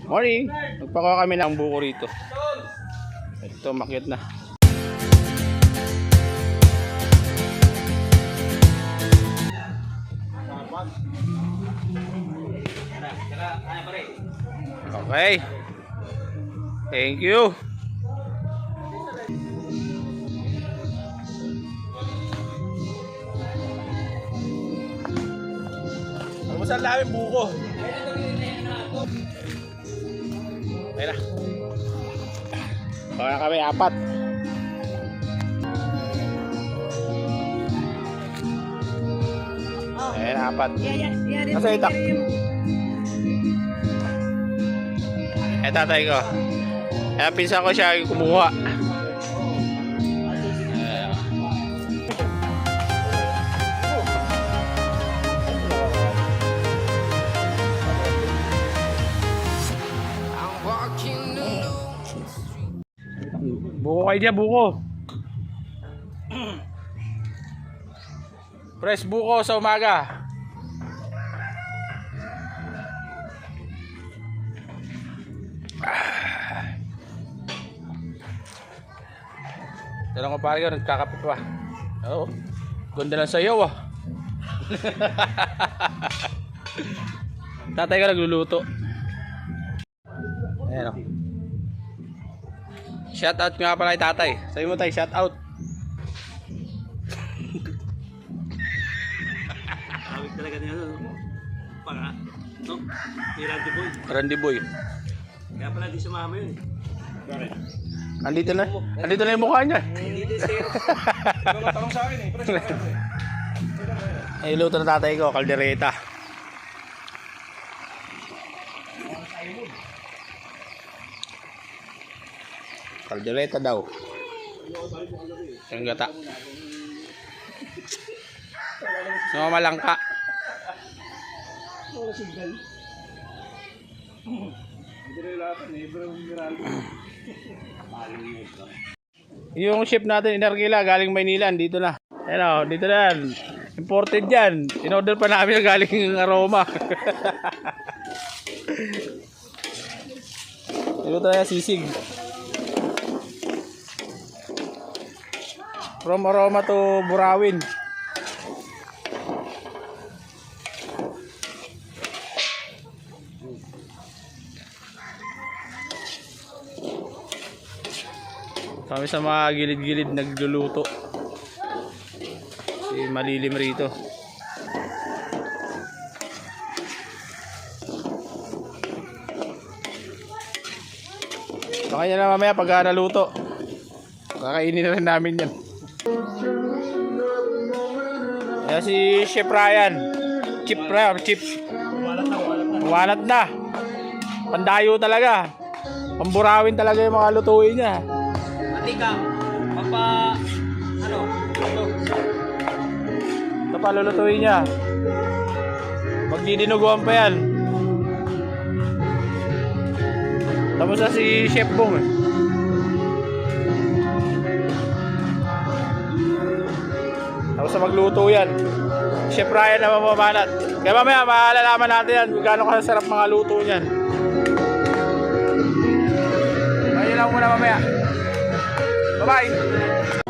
Morning! Nagpakuha kami ng buko rito. Ito, makyat na. Okay. Thank you. Almusal namin buko. Ayun na. Kaya kami apat. Ayun, apat. Nasa itak. Eh, tatay ko. Kaya pinsan ko siya kumuha. Buko kayo dyan, buko. Fresh buko sa umaga. Tanong ko pare ko, nagkakape pa. Oo. Ganda lang sayaw ah. Tatay ka nagluluto. Ayan o. Shout out nga pala kay tatay. Sabi mo tayo, shout out. Awit talaga niya no. Para no? Ni Randy Boy. Randy Boy. Kaya pala di sumama yun. Bakit? Andito na yung mukha niya. Hindi din sir. Tanong sa akin eh. Ay, luto ng tatay ko, kaldereta. Kaldereta daw. Yung gata. Sumamalangka. Yung ship natin Inarkila galing Maynila dito na. Ayun, dito na. Imported yan. In-order pa namin galing Aroma. Ito tayo sisig. From Aroma to Burawin. Kami sa mga gilid-gilid nagluluto. Si malilim rito. So kanya na mamaya pag naluto. Kakainin na rin namin yan. Ayan si Chef Ryan. Chip. Walat na. Pandayo talaga. Pamburawin talaga yung mga lutuin niya. Matika. Ito pa lulutuin niya. Magdidinuguan pa yan. Tapos na si Chef Bong eh. Tapos na magluto yan. Chef Ryan na mamamanat. Kaya mamaya malalaman natin yan kung gaano kasarap mga luto niyan. Ayun lang muna mamaya. Bye-bye!